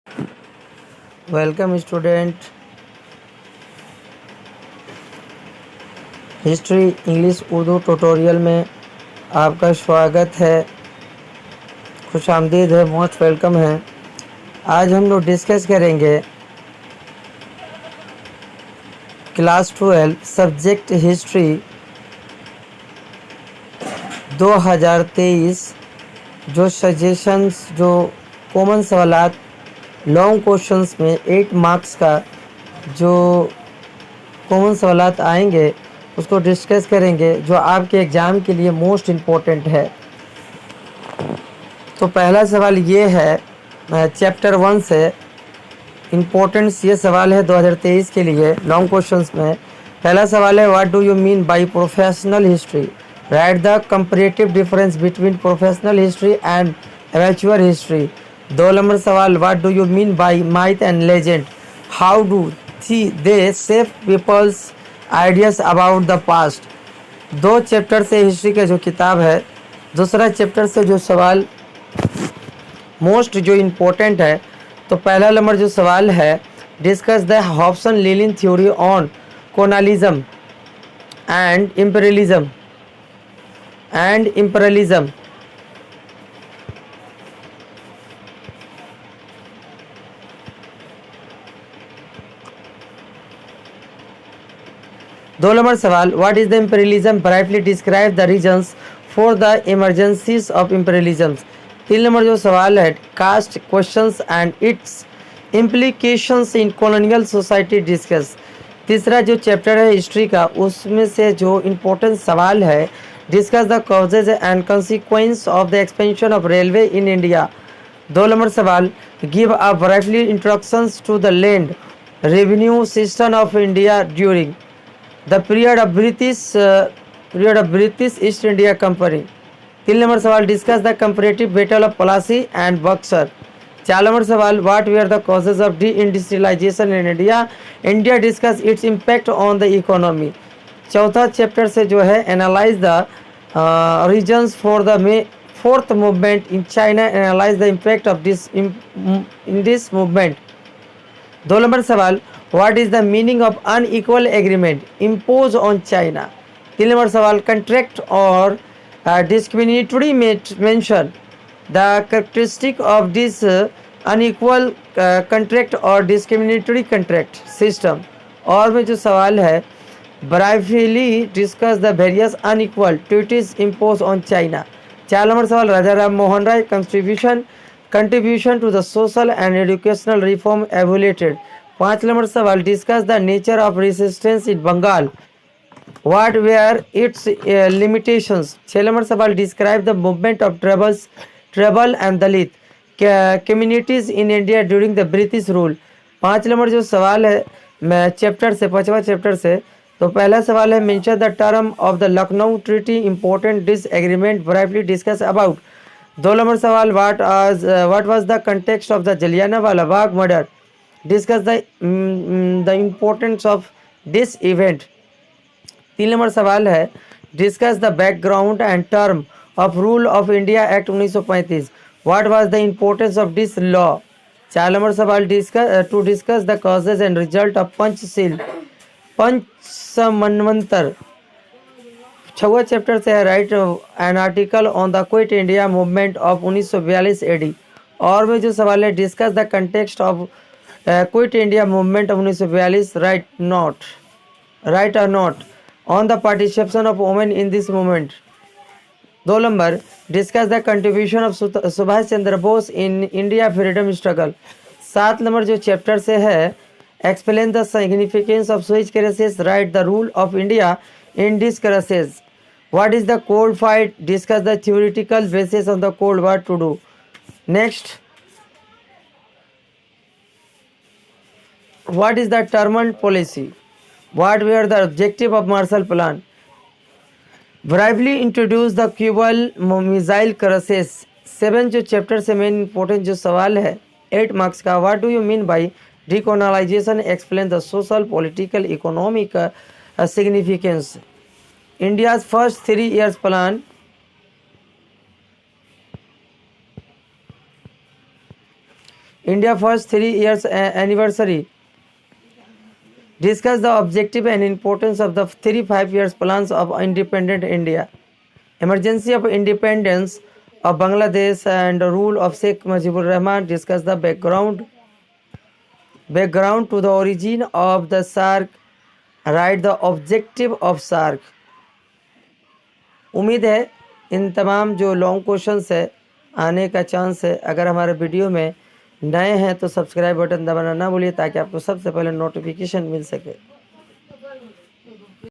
Welcome student. History English Urdu tutorial में आपका स्वागत है, खुशामदीद है, मोस्ट वेलकम है। आज हम लोग डिस्कस करेंगे क्लास 12 सब्जेक्ट हिस्ट्री 2023 जो सजेशंस, जो कॉमन सवालात लॉन्ग क्वेश्चंस में 8 मार्क्स का जो कॉमन सवालात आएंगे उसको डिस्कस करेंगे, जो आपके एग्ज़ाम के लिए मोस्ट इम्पोर्टेंट है। तो पहला सवाल ये है चैप्टर 1 से, इम्पोर्टेंस ये सवाल है 2023 के लिए लॉन्ग क्वेश्चंस में। पहला सवाल है, what do you mean by professional history? Right the comparative difference between professional history and amateur history. 2 number सवाल, what do you mean by myth and legend? How do they shape people's ideas about the past? 2 chapter से history का जो किताब है, दूसरा chapter से जो सवाल मोस्ट जो इम्पोर्टेंट है, तो पहला नंबर जो सवाल है, discuss the Hobson Lenin theory on colonialism and imperialism दो नंबर सवाल, what is the imperialism? Briefly describe the reasons for the emergencies of imperialism. 3 number जो सवाल है, caste questions and its implications in colonial society discuss. तीसरा जो chapter है history का, उसमें से जो इम्पोर्टेंट सवाल है, discuss the causes and consequence of the expansion of railway in India. 2 number सवाल, give a briefly introductions to the land revenue system of India during the period of British East India Company. 3 number सवाल, discuss the comparative battle of Plassey and Buxar. 4 number सवाल, what were the causes of deindustrialisation in India discuss its impact on the economy. चौथा chapter से जो है, analyse the reasons for the fourth movement in China, analyse the impact of this movement. 2 number सवाल, what is the meaning of unequal agreement impose on China. 3 number सवाल, contract और discriminatory mention the characteristic of this unequal contract or discriminatory contract system। और में जो सवाल है, briefly discuss the various unequal duties imposed on China। 4 number सवाल, राजा Ram Mohan Roy contribution to the social and educational reform evaluated। 5 number सवाल, discuss the nature of resistance in Bengal, what were its limitations। 6 number सवाल, describe the movement of tribal and Dalit communities in India during the British rule. 5 number जो सवाल है, मैं chapter से, 5वां chapter से, तो पहला सवाल है, mention the term of the Lucknow treaty important this agreement brightly discuss about. 2 number सवाल, what was the context of the Jallianwala Bagh murder, discuss the importance of this event. 3 number सवाल है, discuss the background and term of rule of India act 1935, what was the importance of this law. 4 number सवाल, discuss the causes and result of पंचमन्वंतर। 6वां chapter से है, write an article on the quit India movement of 1942 AD. और में जो सवाल है, discuss the context of quit India movement of 1942, write और note on the participation of women in this movement। 2 number, discuss the contribution of Subhash Chandra Bose in India freedom struggle. 7 number जो chapter से है, explain the significance of switch crisis, write the rule of India in this crisis, what is the cold fight, discuss the theoretical basis on the cold war to do. Next, what is the Truman policy, what were the objective of Marshall Plan, briefly introduce the Cuban missile crisis। 7 जो chapter से main important जो सवाल है 8 marks का, what do you mean by decolonisation, explain the social political economic significance, India's first 3 years plan, India first 3 years anniversary. Discuss the objective and importance of the 3 5 years plans of independent India. Emergency of independence of Bangladesh and rule of Sheikh Mujibur Rahman. Discuss the background to the origin of the SAARC. Write the objective of SAARC. उम्मीद है इन तमाम जो long questions है आने का chance है। अगर हमारे वीडियो में नए हैं तो सब्सक्राइब बटन दबाना ना भूलिए ताकि आपको सबसे पहले नोटिफिकेशन मिल सके।